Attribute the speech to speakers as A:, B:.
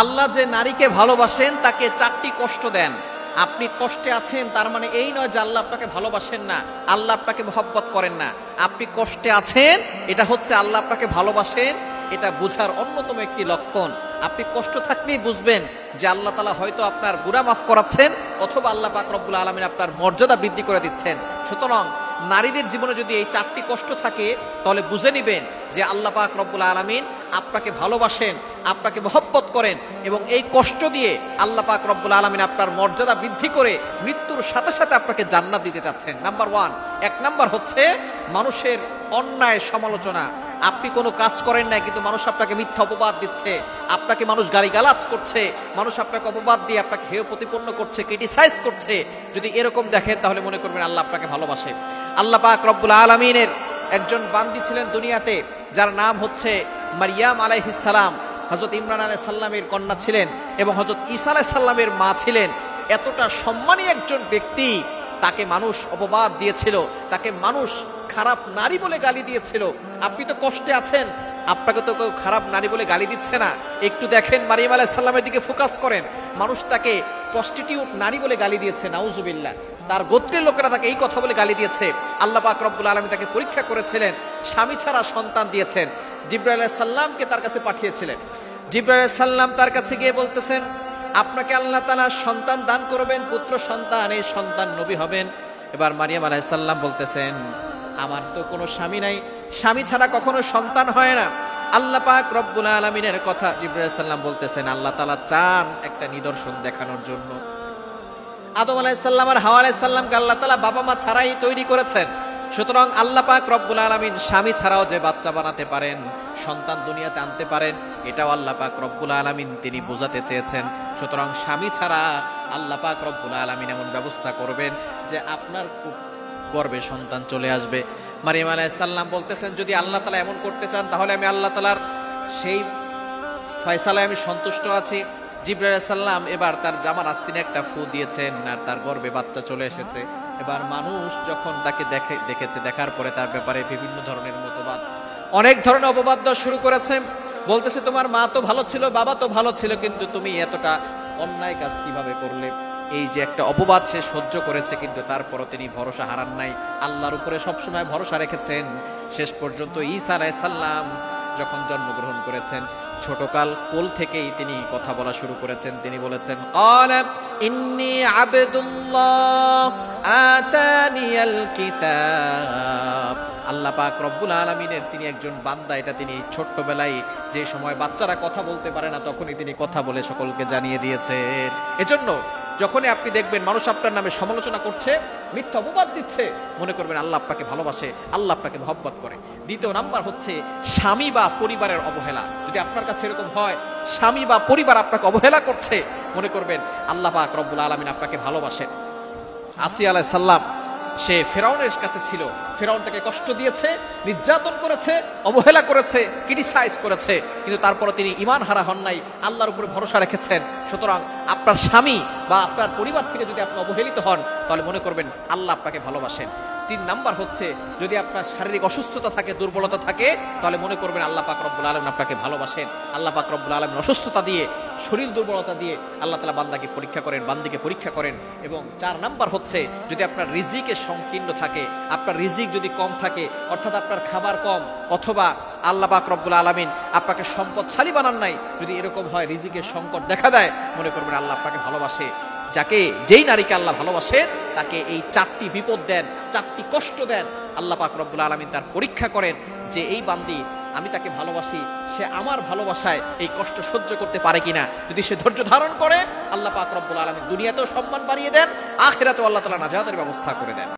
A: আল্লাহ যে নারীকে ভালোবাসেন তাকে 4টি কষ্ট দেন। আপনি কষ্টে আছেন তার মানে এই নয় যে আল্লাহ আপনাকে ভালোবাসেন না, আল্লাহ আপনাকে মহব্বত করেন না। আপনি কষ্টে আছেন, এটা হচ্ছে আল্লাহ আপনাকে ভালোবাসেন, এটা বোঝার অন্যতম একটি লক্ষণ। আপনি কষ্ট থাকলেই বুঝবেন যে আল্লাহ তাআলা হয়তো আপনার গুনাহ মাফ করাচ্ছেন, অথবা আল্লাহ পাক রব্বুল আলামিন আপনার মর্যাদা বৃদ্ধি করে দিচ্ছেন। সুতরাং নারীদের জীবনে যদি এই 4টি কষ্ট থাকে, তাহলে বুঝে নিবেন যে আল্লাহ পাক রব্বুল আলামিন আপনাকে ভালোবাসেন, আপনাকে মহব্বত করেন, এবং এই কষ্ট দিয়ে আল্লাহ পাক রব্বুল আলামিন আপনার মর্যাদা বৃদ্ধি করে মৃত্যুর সাথে সাথে আপনাকে জান্নাত দিতে চাচ্ছেন। নাম্বার 1, 1 নাম্বার হচ্ছে মানুষের অন্যায় সমালোচনা। আপনি কোনো কাজ করেন না, কিন্তু মানুষ আপনাকে মিথ্যা অপবাদ দিচ্ছে, আপনাকে মানুষ গালিগালাজ করছে, মানুষ আপনাকে অপবাদ দিয়ে আপনাকে হেয় প্রতিপন্ন করছে, ক্রিটিসাইজ করছে। যদি এরকম দেখেন তাহলে মনে করবেন আল্লাহ আপনাকে ভালোবাসে। আল্লাহ পাক রব্বুল আলামিনের একজন বান্দি ছিলেন দুনিয়াতে, যার নাম হচ্ছে মারিয়াম আলাইহিস সালাম। হযরত ইমরান আলাইহিস সালামের কন্যা ছিলেন এবং হযরত ঈসা আলাইহিস সালামের মা ছিলেন। এতটা সম্মানী একজন ব্যক্তি, তাকে মানুষ অপবাদ দিয়েছিল, তাকে মানুষ খারাপ নারী বলে গালি দিয়েছিল। আপনি তো কষ্টে আছেন, আপনাকে তো কেউ খারাপ নারী বলে গালি দিচ্ছে না। একটু দেখেন মারিয়াম আলাইহিস সালামের দিকে ফোকাস করেন, মানুষ তাকে প্রস্টিটিউট নারী বলে গালি দিয়েছে, নাউজুবিল্লাহ। তার গোত্রের লোকেরা তাকে এই কথা বলে গালি দিয়েছে। আল্লাহ পাক রব্বুল আলামিন তাকে পরীক্ষা করেছিলেন, স্বামী ছাড়া সন্তান দিয়েছেন। জিবরাইল আলাইহিস সালামকে তার কাছে পাঠিয়েছিলেন। জিবরাইল আলাইহিস সালাম তার কাছে গিয়ে বলতেছেন, আপনাকে আল্লাহ তাআলা সন্তান দান করবেন, পুত্র সন্তান, এই সন্তান নবী হবেন। এবার মারিয়াম আলাইহিস সালাম বলতেছেন, আমার তো কোনো স্বামী নাই, স্বামী ছাড়া কখনো সন্তান হয় না। আল্লাহ পাক রব্বুল আলামিনের কথা জিবরাইল আলাইহিস সালাম বলতেছেন, আল্লাহ তাআলা চান একটা নিদর্শন দেখানোর জন্য। আদম আলাইহিস সালাম আর হাওয়া আলাইহিস সালামকে আল্লাহ তাআলা বাবা মা ছাড়াই তৈরি করেছেন। সুতরাং আল্লাহ পাক রব্বুল আলামিন স্বামী ছাড়াও যে বাচ্চা বানাতে পারেন, সন্তান দুনিয়াতে আনতে পারেন, এটাও আল্লাহ পাক রব্বুল আলামিন তিনি বোঝাতে চেয়েছেন। সুতরাং স্বামী ছাড়া আল্লাহ পাক রব্বুল আলামিন এমন ব্যবস্থা করবেন যে আপনার গর্ভে সন্তান চলে আসবে। মারিয়াম আলাইহিস সালাম বলতেছেন, যদি আল্লাহ তাআলা এমন করতে চান তাহলে আমি আল্লাহ তাআলার সেই ফয়সালায় আমি সন্তুষ্ট আছি। জিবরাইল আলাইহিস সালাম এবার তার জামার আস্তিনে একটা ফু দিয়েছেন, আর তার গর্ভে বাচ্চা চলে এসেছে। এবার মানুষ যখন তাকে দেখেছে, দেখার পরে তার ব্যাপারে বিভিন্ন ধরনের মতবাদ, অনেক ধরনের অপবাদ দেওয়া শুরু করেছে। বলতেছে, তোমার মা তো ভালো ছিল, বাবা তো ভালো ছিল, কিন্তু তুমি এতটা অন্যায় কাজ কিভাবে করলে? এই যে একটা অপবাদ সে সহ্য করেছে, কিন্তু তারপরও তিনি ভরসা হারান নাই, আল্লাহর উপরে সবসময় ভরসা রেখেছেন। শেষ পর্যন্ত ঈসা আলাইহিস সালাম যখন জন্মগ্রহণ করেছেন, ছোটকাল কোল থেকেই তিনি কথা বলা শুরু করেছেন। তিনি বলেছেন, ক্বালা ইন্নী আবদুল্লাহ আতানিয়াল কিতাব। আল্লাহ পাক রব্বুল আলামিনের তিনি একজন বান্দা, এটা তিনি ছোট্টবেলায়, যে সময় বাচ্চারা কথা বলতে পারে না, তখনই তিনি কথা বলে সকলকে জানিয়ে দিয়েছেন। এজন্য যখনই আপনি দেখবেন মানুষ আপনার নামে সমালোচনা করছে, মিথ্যা অপবাদ দিচ্ছে, মনে করবেন আল্লাহ আপনাকে ভালোবাসে, আল্লাহ আপনাকে মহব্বত করে। দ্বিতীয় নাম্বার হচ্ছে স্বামী বা পরিবারের অবহেলা। যদি আপনার কাছে এরকম হয়, স্বামী বা পরিবার আপনাকে অবহেলা করছে, মনে করবেন আল্লাহ পাক রব্বুল আলামিন আপনাকে ভালোবাসেন। আসিয়া আলাইহিস সালাম সে ফেরাউনের কাছে ছিল, ফেরাউন তাকে কষ্ট দিয়েছে, নির্যাতন করেছে, অবহেলা করেছে, ক্রিটিসাইজ করেছে, কিন্তু তারপরে তিনি ঈমান হারা হন নাই, আল্লাহর উপরে ভরসা রেখেছেন। সুতরাং আপনার স্বামী বা আপনার পরিবার থেকে যদি আপনি অবহেলিত হন, তাহলে মনে করবেন আল্লাহ আপনাকে ভালোবাসেন। 3 নাম্বার হচ্ছে, যদি আপনার শারীরিক অসুস্থতা থাকে, দুর্বলতা থাকে, তাহলে মনে করবেন আল্লাহ পাক রব্বুল আলামিন আপনাকে ভালোবাসেন। আল্লাহ পাক রব্বুল আলামিন অসুস্থতা দিয়ে, শরীর দুর্বলতা দিয়ে আল্লাহ তাআলা বান্দাকে পরীক্ষা করেন, বান্দিকে পরীক্ষা করেন। এবং 4 নাম্বার হচ্ছে, যদি আপনার রিজিকে সংকীর্ণ থাকে, আপনার রিজিক যদি কম থাকে, অর্থাৎ আপনার খাবার কম, অথবা আল্লাহ পাক রব্বুল আলামিন আপনাকে সম্পদশালী বানান নাই, যদি এরকম হয়, রিজিকের সংকট দেখা দেয়, মনে করবেন আল্লাহ আপনাকে ভালোবাসে। যেই নারীকে আল্লাহ ভালোবাসে, তাকে এই 4টি বিপদ দেন, 4টি কষ্ট দেন। আল্লাহ পাক রব্বুল আলামিন তার পরীক্ষা করেন যে এই বান্দি, আমি তাকে ভালোবাসি, সে আমার ভালোবাসায় এই কষ্ট সহ্য করতে পারে কিনা। যদি সে ধৈর্য ধারণ করে, আল্লাহ পাক রব্বুল আলামিন দুনিয়াতেও সম্মান বাড়িয়ে দেন, আখিরাতেও আল্লাহ তাআলা নাজাতের ব্যবস্থা করে দেন।